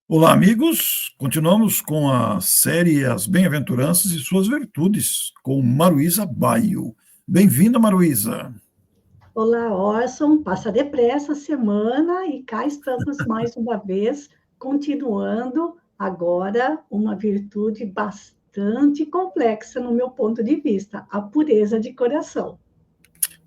Olá, amigos. Continuamos com a série As Bem-aventuranças e Suas Virtudes, com Maruísa Baio. Bem-vinda, Maruísa. Olá, Orson. Passa depressa a semana e cá estamos mais uma vez, continuando agora uma virtude bastante complexa no meu ponto de vista, a pureza de coração.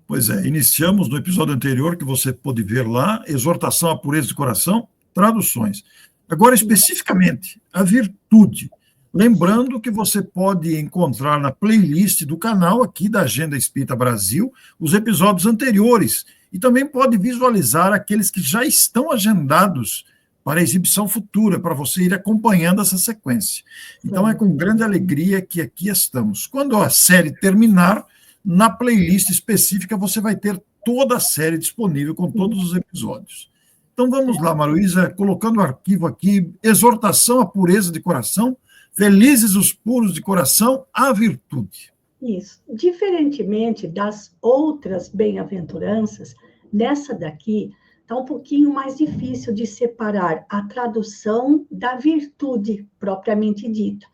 Pois é, iniciamos no episódio anterior, que você pôde ver lá, Exortação à Pureza de Coração, traduções. Agora, especificamente, a virtude. Lembrando que você pode encontrar na playlist do canal aqui da Agenda Espírita Brasil os episódios anteriores e também pode visualizar aqueles que já estão agendados para exibição futura, para você ir acompanhando essa sequência. Então, é com grande alegria que aqui estamos. Quando a série terminar, na playlist específica você vai ter toda a série disponível com todos os episódios. Então vamos lá, Maruísa, colocando o arquivo aqui, exortação à pureza de coração, felizes os puros de coração, à virtude. Isso. Diferentemente das outras bem-aventuranças, nessa daqui está um pouquinho mais difícil de separar a tradução da virtude propriamente dita.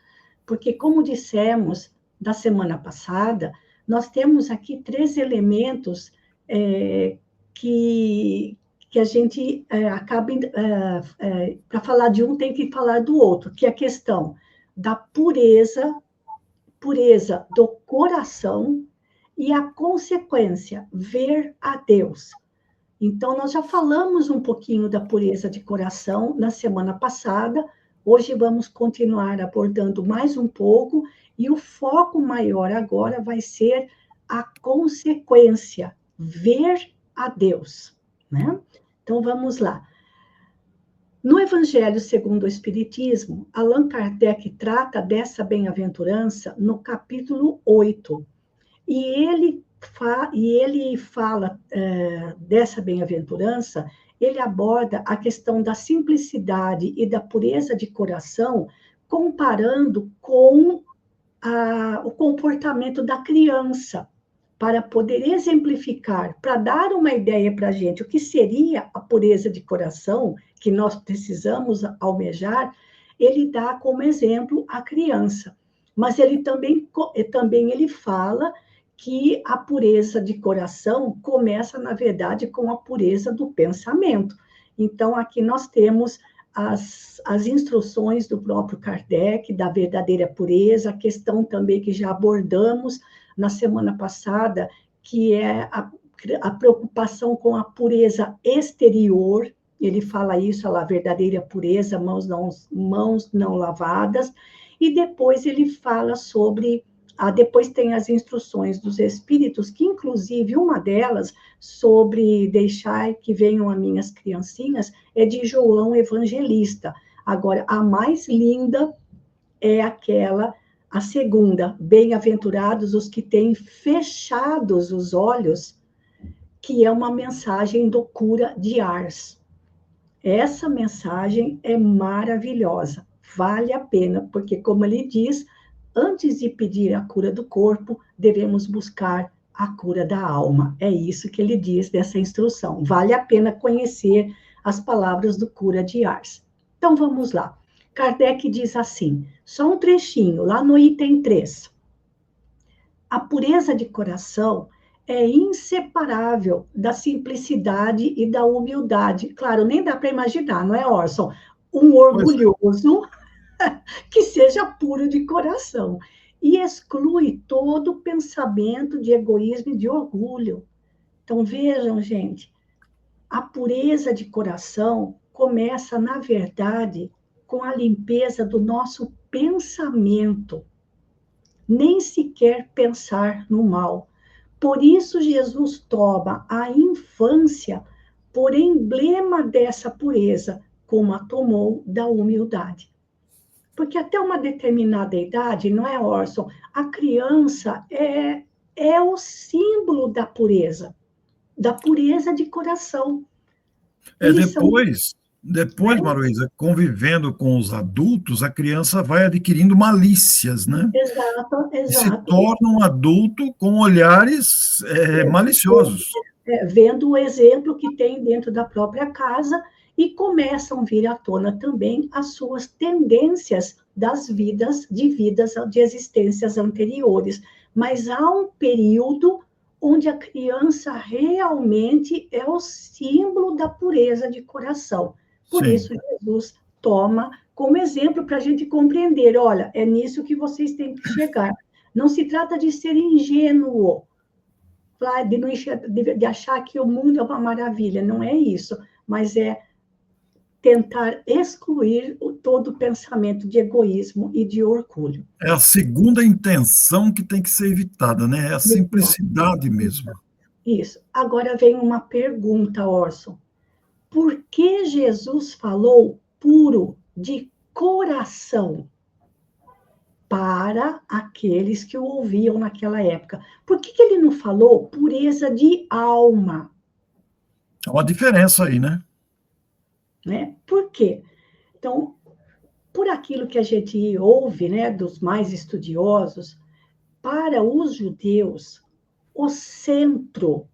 Porque, como dissemos da semana passada, nós temos aqui três elementos que a gente acaba... para falar de um, tem que falar do outro, que é a questão da pureza do coração e a consequência, ver a Deus. Então, nós já falamos um pouquinho da pureza de coração na semana passada, hoje vamos continuar abordando mais um pouco, e o foco maior agora vai ser a consequência, ver a Deus, né? Então, vamos lá. No Evangelho segundo o Espiritismo, Allan Kardec trata dessa bem-aventurança no capítulo 8. E ele fala dessa bem-aventurança, ele aborda a questão da simplicidade e da pureza de coração, comparando com o comportamento da criança, para poder exemplificar, para dar uma ideia para a gente o que seria a pureza de coração que nós precisamos almejar, ele dá como exemplo a criança. Mas ele também ele fala que a pureza de coração começa, na verdade, com a pureza do pensamento. Então, aqui nós temos as instruções do próprio Kardec, da verdadeira pureza, a questão também que já abordamos na semana passada, que é a preocupação com a pureza exterior. Ele fala isso, a verdadeira pureza, mãos não lavadas, e depois ele fala sobre... depois tem as instruções dos espíritos, que inclusive uma delas, sobre deixar que venham as minhas criancinhas, é de João Evangelista. Agora, a mais linda é a segunda, bem-aventurados os que têm fechados os olhos, que é uma mensagem do cura de Ars. Essa mensagem é maravilhosa, vale a pena, porque, como ele diz, antes de pedir a cura do corpo, devemos buscar a cura da alma. É isso que ele diz dessa instrução. Vale a pena conhecer as palavras do cura de Ars. Então, vamos lá. Kardec diz assim, só um trechinho, lá no item 3. A pureza de coração é inseparável da simplicidade e da humildade. Claro, nem dá para imaginar, não é, Orson? Um orgulhoso que seja puro de coração. E exclui todo pensamento de egoísmo e de orgulho. Então, vejam, gente, a pureza de coração começa, na verdade, com a limpeza do nosso pensamento. Nem sequer pensar no mal. Por isso, Jesus toma a infância por emblema dessa pureza, como a tomou da humildade. Porque até uma determinada idade, não é, Orson? A criança é o símbolo da pureza de coração. Depois, Maruísa, convivendo com os adultos, a criança vai adquirindo malícias, né? Exato. E se torna um adulto com olhares maliciosos. Vendo o exemplo que tem dentro da própria casa e começam a vir à tona também as suas tendências de existências anteriores. Mas há um período onde a criança realmente é o símbolo da pureza de coração. Por Sim. isso, Jesus toma como exemplo para a gente compreender, olha, é nisso que vocês têm que chegar. Não se trata de ser ingênuo, de achar que o mundo é uma maravilha, não é isso, mas é tentar excluir todo o pensamento de egoísmo e de orgulho. É a segunda intenção que tem que ser evitada, né? É a simplicidade mesmo. Isso. Agora vem uma pergunta, Orson. Por que Jesus falou puro de coração para aqueles que o ouviam naquela época? Por que ele não falou pureza de alma? Há uma diferença aí, né? Por quê? Então, por aquilo que a gente ouve, né, dos mais estudiosos, para os judeus, o centro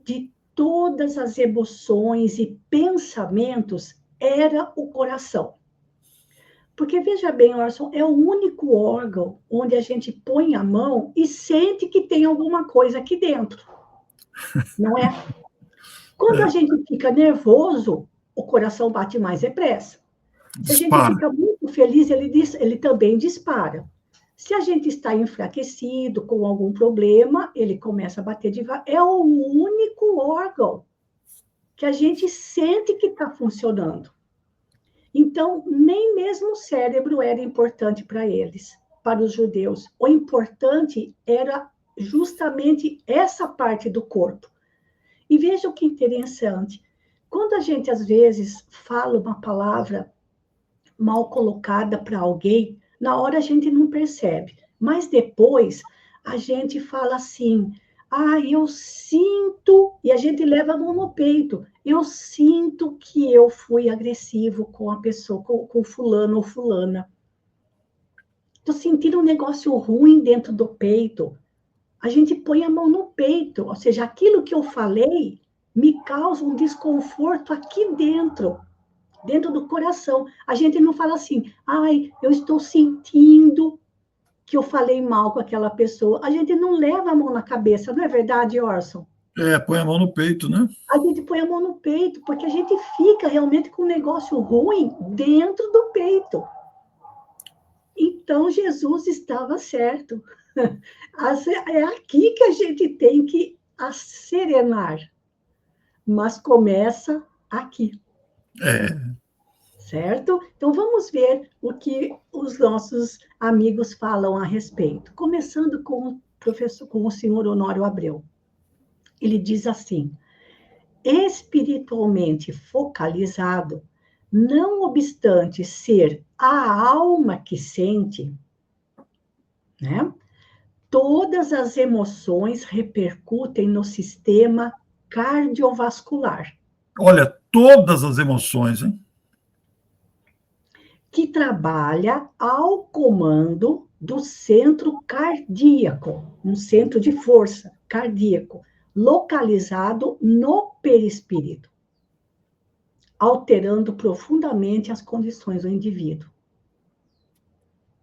de todas as emoções e pensamentos era o coração. Porque, veja bem, Orson, é o único órgão onde a gente põe a mão e sente que tem alguma coisa aqui dentro. Não é? Quando a gente fica nervoso, o coração bate mais depressa. Se a gente fica muito feliz, ele também dispara. Se a gente está enfraquecido com algum problema, ele começa a bater devagar. É o único órgão que a gente sente que está funcionando. Então, nem mesmo o cérebro era importante para eles, para os judeus. O importante era justamente essa parte do corpo. E veja o que interessante. Quando a gente, às vezes, fala uma palavra mal colocada para alguém, na hora a gente não percebe. Mas depois a gente fala assim, eu sinto, e a gente leva a mão no peito, eu sinto que eu fui agressivo com a pessoa, com fulano ou fulana. Estou sentindo um negócio ruim dentro do peito. A gente põe a mão no peito, ou seja, aquilo que eu falei me causa um desconforto aqui dentro do coração. A gente não fala assim, eu estou sentindo que eu falei mal com aquela pessoa. A gente não leva a mão na cabeça, não é verdade, Orson? Põe a mão no peito, né? A gente põe a mão no peito, porque a gente fica realmente com um negócio ruim dentro do peito. Então, Jesus estava certo. É aqui que a gente tem que serenar. Mas começa aqui. Certo? Então, vamos ver o que os nossos amigos falam a respeito. Começando com o senhor Honório Abreu. Ele diz assim, espiritualmente focalizado, não obstante ser a alma que sente, né? Todas as emoções repercutem no sistema cardiovascular. Olha, todas as emoções, hein? Que trabalha ao comando do centro cardíaco, um centro de força cardíaco, localizado no perispírito, alterando profundamente as condições do indivíduo.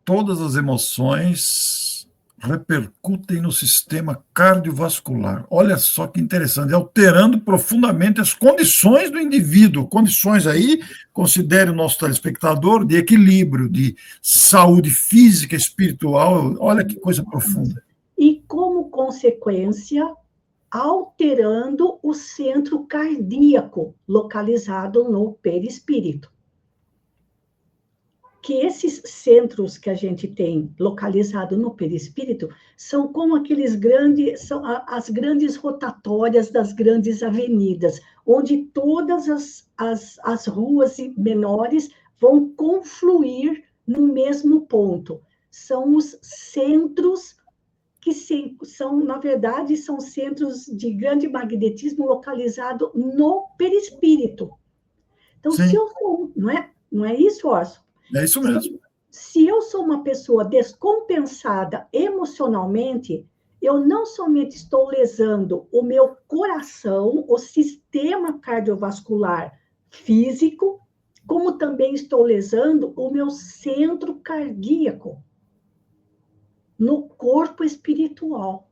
Todas as emoções repercutem no sistema cardiovascular. Olha só que interessante, alterando profundamente as condições do indivíduo. Condições aí, considere o nosso telespectador, de equilíbrio, de saúde física, espiritual. Olha que coisa profunda. E, como consequência, alterando o centro cardíaco, localizado no perispírito. Que esses centros que a gente tem localizado no perispírito são como são as grandes rotatórias das grandes avenidas, onde todas as ruas menores vão confluir no mesmo ponto. São os centros que são, na verdade, são centros de grande magnetismo localizado no perispírito. Então, Sim. se eu sou, não é isso, Orson? É isso mesmo. Se eu sou uma pessoa descompensada emocionalmente, eu não somente estou lesando o meu coração, o sistema cardiovascular físico, como também estou lesando o meu centro cardíaco, no corpo espiritual.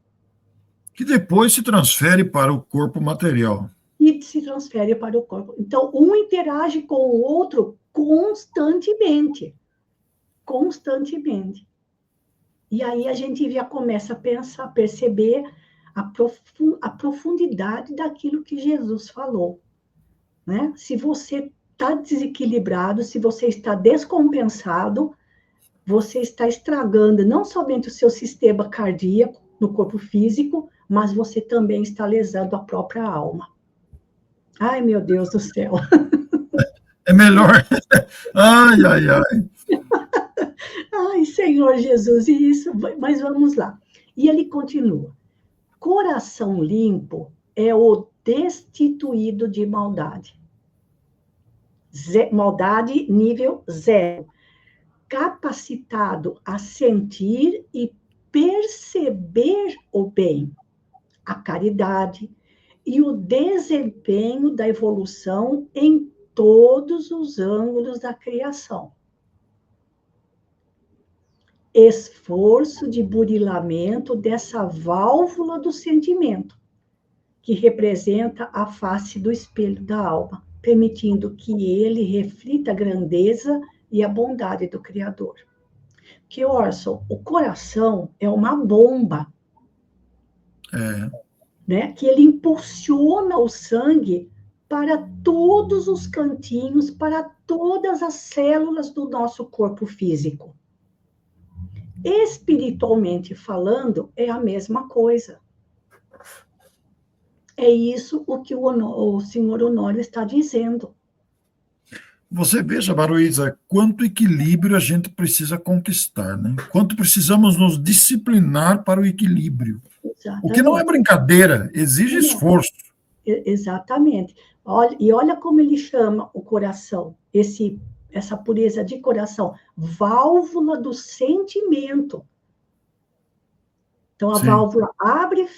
Que depois se transfere para o corpo material. E se transfere para o corpo. Então, um interage com o outro constantemente. Constantemente. E aí a gente já começa a pensar, perceber a profundidade daquilo que Jesus falou. Né? Se você está desequilibrado, se você está descompensado, você está estragando não somente o seu sistema cardíaco no corpo físico, mas você também está lesando a própria alma. Ai, meu Deus do céu. É melhor. Ai, ai, ai. Ai, Senhor Jesus, e isso, mas vamos lá. E ele continua. Coração limpo é o destituído de maldade. Maldade nível 0. Capacitado a sentir e perceber o bem, a caridade e o desempenho da evolução em todos os ângulos da criação. Esforço de burilamento dessa válvula do sentimento, que representa a face do espelho da alma, permitindo que ele reflita a grandeza e a bondade do Criador. Que, Orson, o coração é uma bomba, né? Que ele impulsiona o sangue para todos os cantinhos, para todas as células do nosso corpo físico. Espiritualmente falando, é a mesma coisa. É isso o que o senhor Honório está dizendo. Você veja, Maruísa, quanto equilíbrio a gente precisa conquistar, né? Quanto precisamos nos disciplinar para o equilíbrio. Exatamente. O que não é brincadeira, exige esforço. Exatamente. Olha como ele chama o coração, essa pureza de coração, válvula do sentimento. Então, a válvula abre e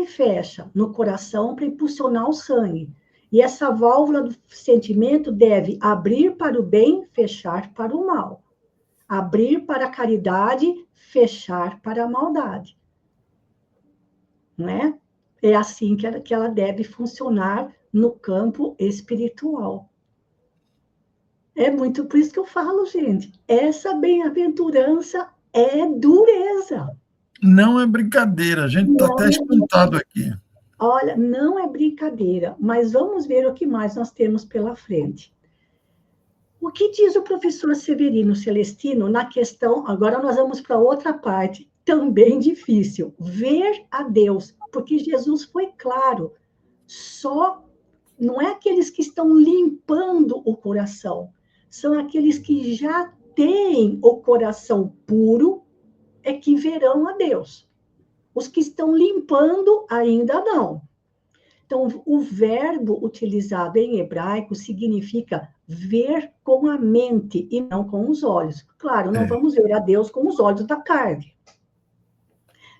fecha no coração para impulsionar o sangue. E essa válvula do sentimento deve abrir para o bem, fechar para o mal. Abrir para a caridade, fechar para a maldade. Não é? É assim que ela deve funcionar no campo espiritual. É muito por isso que eu falo, gente. Essa bem-aventurança é dureza. Não é brincadeira, a gente está até espantado aqui. Olha, não é brincadeira, mas vamos ver o que mais nós temos pela frente. O que diz o professor Severino Celestino na questão, agora nós vamos para outra parte, também difícil, ver a Deus, porque Jesus foi claro, não é aqueles que estão limpando o coração, são aqueles que já têm o coração puro, é que verão a Deus. Os que estão limpando ainda não. Então, o verbo utilizado em hebraico significa ver com a mente e não com os olhos. Claro, não vamos ver a Deus com os olhos da carne.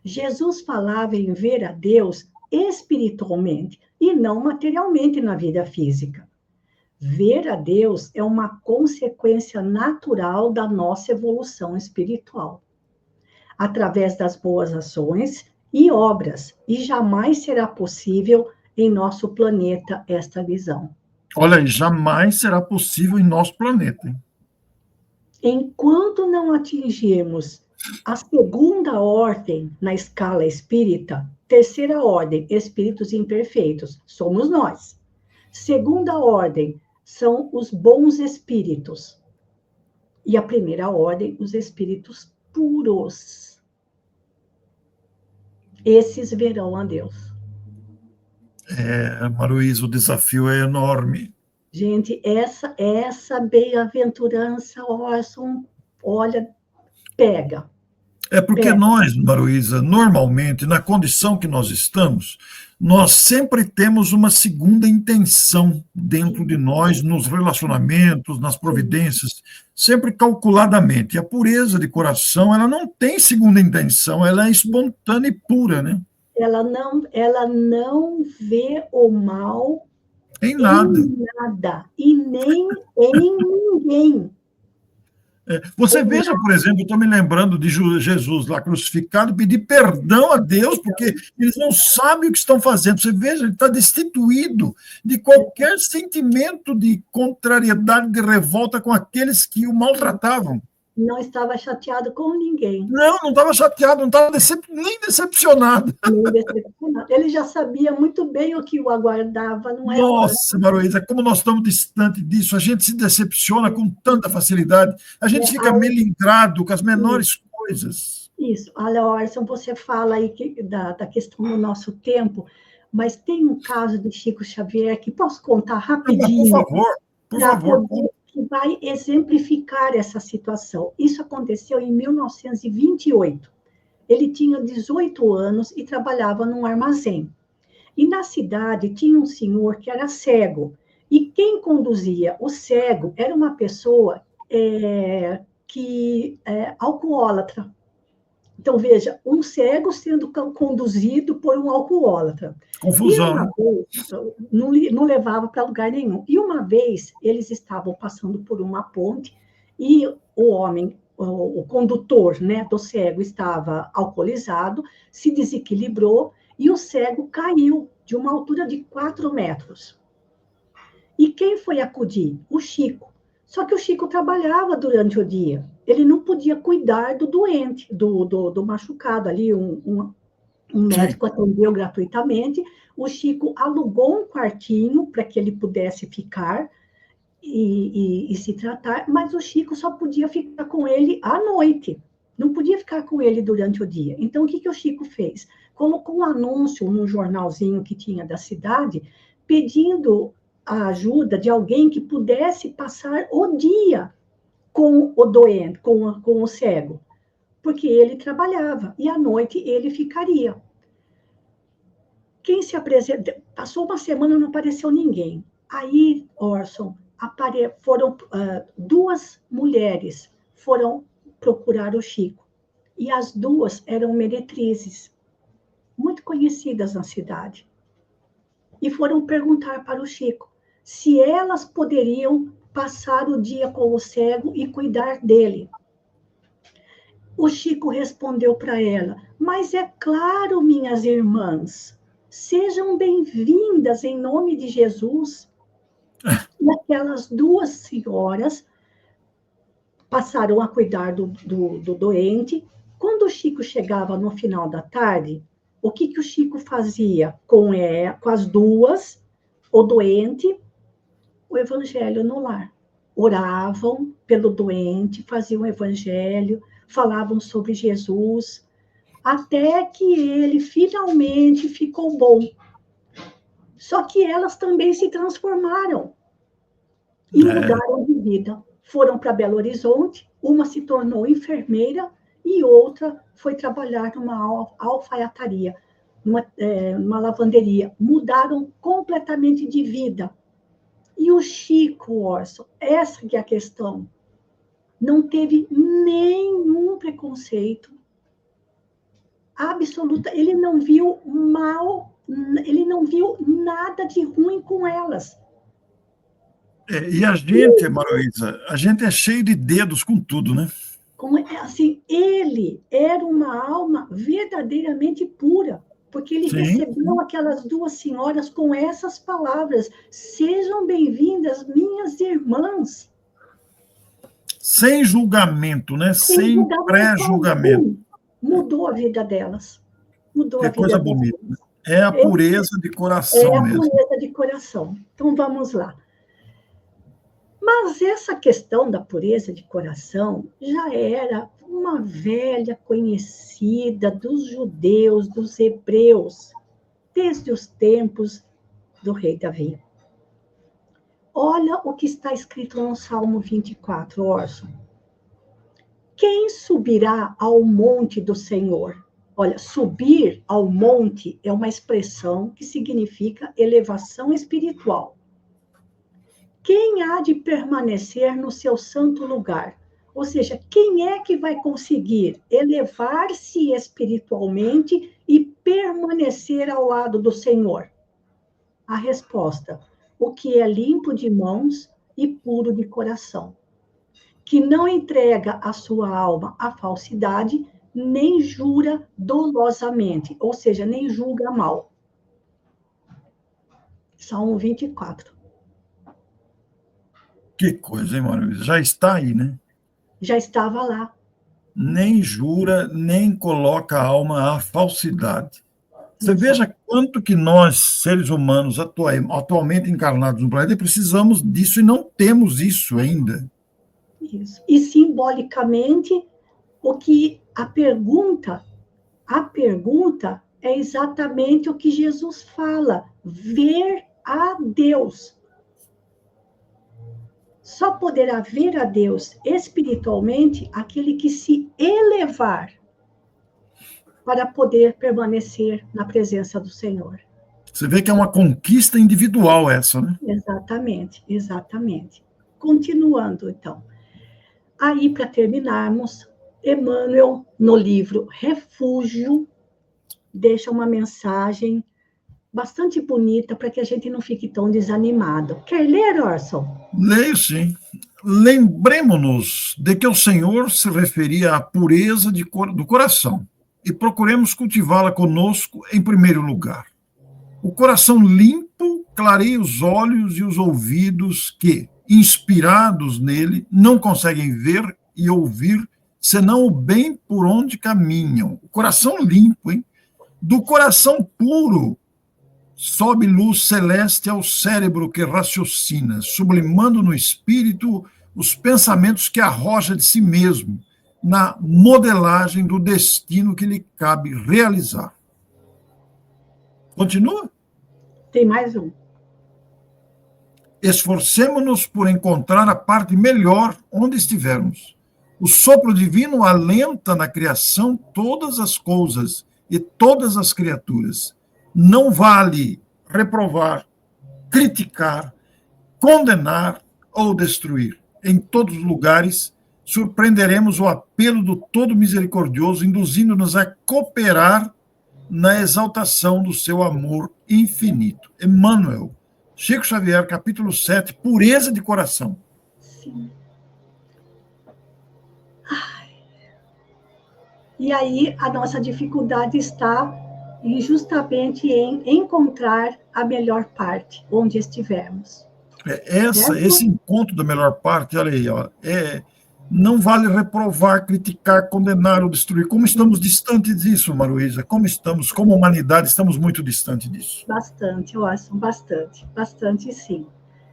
Jesus falava em ver a Deus espiritualmente e não materialmente na vida física. Ver a Deus é uma consequência natural da nossa evolução espiritual, através das boas ações e obras, e jamais será possível em nosso planeta esta visão. Olha, jamais será possível em nosso planeta. Hein? Enquanto não atingirmos a segunda ordem na escala espírita, terceira ordem, espíritos imperfeitos, somos nós. Segunda ordem são os bons espíritos. E a primeira ordem, os espíritos puros. Esses verão a Deus. Maruísa, o desafio é enorme. Gente, essa bem-aventurança, Orson, olha, pega. É porque nós, Maruísa, normalmente, na condição que nós estamos, nós sempre temos uma segunda intenção dentro de nós, nos relacionamentos, nas providências, sempre calculadamente. E a pureza de coração, ela não tem segunda intenção, ela é espontânea e pura, né? Ela não vê o mal Em nada. Em nada. E nem em ninguém. Você veja, por exemplo, eu estou me lembrando de Jesus lá crucificado, pedir perdão a Deus, porque eles não sabem o que estão fazendo. Você veja, ele está destituído de qualquer sentimento de contrariedade, de revolta com aqueles que o maltratavam. Não estava chateado com ninguém. Não estava chateado, não estava nem decepcionado. Nem decepcionado. Ele já sabia muito bem o que o aguardava, não é? Nossa, Maroísa, como nós estamos distante disso, a gente se decepciona com tanta facilidade, a gente fica melindrado com as menores coisas. Isso. Olha, Orson, você fala aí da questão do nosso tempo, mas tem um caso de Chico Xavier que posso contar rapidinho. Por favor. Que vai exemplificar essa situação. Isso aconteceu em 1928. Ele tinha 18 anos e trabalhava num armazém. E na cidade tinha um senhor que era cego. E quem conduzia o cego era uma pessoa alcoólatra. Então, veja, um cego sendo conduzido por um alcoólatra. Confusão. E uma vez, não levava para lugar nenhum. E uma vez, eles estavam passando por uma ponte e o homem, o condutor, né, do cego estava alcoolizado, se desequilibrou e o cego caiu de uma altura de 4 metros. E quem foi acudir? O Chico. Só que o Chico trabalhava durante o dia. Ele não podia cuidar do doente, do machucado ali. Um médico atendeu gratuitamente. O Chico alugou um quartinho para que ele pudesse ficar e se tratar, mas o Chico só podia ficar com ele à noite. Não podia ficar com ele durante o dia. Então, o que o Chico fez? Colocou um anúncio num jornalzinho que tinha da cidade, pedindo a ajuda de alguém que pudesse passar o dia com o doente, com o cego, porque ele trabalhava e à noite ele ficaria. Quem se apresentou? Passou uma semana, não apareceu ninguém. Aí, Orson, foram 2 mulheres foram procurar o Chico e as 2 eram meretrizes, muito conhecidas na cidade, e foram perguntar para o Chico se elas poderiam passar o dia com o cego e cuidar dele. O Chico respondeu para ela: mas é claro, minhas irmãs, sejam bem-vindas em nome de Jesus. E aquelas 2 senhoras passaram a cuidar do doente. Quando o Chico chegava no final da tarde, o que o Chico fazia com as 2, o doente, o evangelho no lar. Oravam pelo doente, faziam o evangelho, falavam sobre Jesus, até que ele finalmente ficou bom. Só que elas também se transformaram e mudaram de vida. Foram para Belo Horizonte, uma se tornou enfermeira e outra foi trabalhar numa alfaiataria, numa lavanderia. Mudaram completamente de vida. E o Chico, Orson, essa que é a questão, não teve nenhum preconceito, absoluta, ele não viu mal, ele não viu nada de ruim com elas. E a gente, Maroísa, a gente é cheio de dedos com tudo, né? Assim, ele era uma alma verdadeiramente pura, porque ele recebeu aquelas 2 senhoras com essas palavras: sejam bem-vindas, minhas irmãs. Sem julgamento, né? Sem pré-julgamento. Mudou a vida delas. Mudou a vida coisa delas. Bonita. É a pureza de coração mesmo. É a pureza de coração. Então, vamos lá. Mas essa questão da pureza de coração já era uma velha conhecida dos judeus, dos hebreus, desde os tempos do rei Davi. Olha o que está escrito no Salmo 24, Orson. Quem subirá ao monte do Senhor? Olha, subir ao monte é uma expressão que significa elevação espiritual. Quem há de permanecer no seu santo lugar? Ou seja, quem é que vai conseguir elevar-se espiritualmente e permanecer ao lado do Senhor? A resposta: o que é limpo de mãos e puro de coração, que não entrega a sua alma à falsidade, nem jura dolosamente, ou seja, nem julga mal. Salmo 24. Que coisa, hein, Maria? Já está aí, né? Já estava lá. Nem jura, nem coloca a alma à falsidade. Você veja quanto que nós, seres humanos, atualmente encarnados no planeta, precisamos disso e não temos isso ainda. Isso. E simbolicamente, o que a pergunta é exatamente o que Jesus fala: ver a Deus. Só poderá ver a Deus espiritualmente aquele que se elevar para poder permanecer na presença do Senhor. Você vê que é uma conquista individual essa, né? Exatamente, exatamente. Continuando, então. Aí, para terminarmos, Emmanuel, no livro Refúgio, deixa uma mensagem bastante bonita para que a gente não fique tão desanimado. Quer ler, Orson? Leio sim. Lembremos-nos de que o Senhor se referia à pureza do coração e procuremos cultivá-la conosco em primeiro lugar. O coração limpo clareia os olhos e os ouvidos que, inspirados nele, não conseguem ver e ouvir senão o bem por onde caminham. O coração limpo, hein? Do coração puro sobe luz celeste ao cérebro que raciocina, sublimando no espírito os pensamentos que arroja de si mesmo, na modelagem do destino que lhe cabe realizar. Continua? Tem mais um. Esforcemo-nos por encontrar a parte melhor onde estivermos. O sopro divino alenta na criação todas as coisas e todas as criaturas. Não vale reprovar, criticar, condenar ou destruir. Em todos os lugares, surpreenderemos o apelo do Todo Misericordioso, induzindo-nos a cooperar na exaltação do seu amor infinito. Emmanuel, Chico Xavier, capítulo 7, pureza de coração. Sim. Ai. E aí a nossa dificuldade está justamente em encontrar a melhor parte, onde estivermos. Esse encontro da melhor parte, olha aí, ó, não vale reprovar, criticar, condenar ou destruir. Como estamos distantes disso, Maruísa? Como humanidade, estamos muito distantes disso. Bastante, Orson, bastante sim.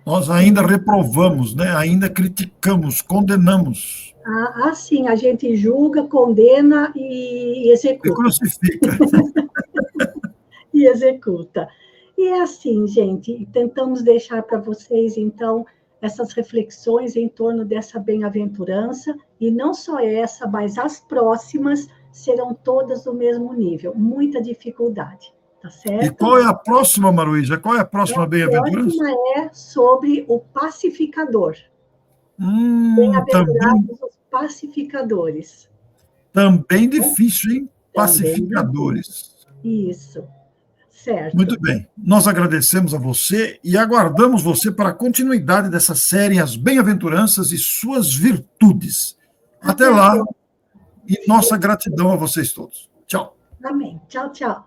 Nós ainda reprovamos, né? Ainda criticamos, condenamos. Sim, a gente julga, condena e executa. E crucifica. E executa. E é assim, gente, tentamos deixar para vocês, então, essas reflexões em torno dessa bem-aventurança, e não só essa, mas as próximas serão todas do mesmo nível, muita dificuldade, tá certo? E qual é a próxima, Maruísa? Qual é a próxima bem-aventurança? A próxima é sobre o pacificador. Bem-aventurados os pacificadores. Também difícil, hein? Pacificadores. Isso. Certo. Muito bem. Nós agradecemos a você e aguardamos você para a continuidade dessa série As Bem-aventuranças e Suas Virtudes. Até lá e nossa gratidão a vocês todos. Tchau. Amém. Tchau, tchau.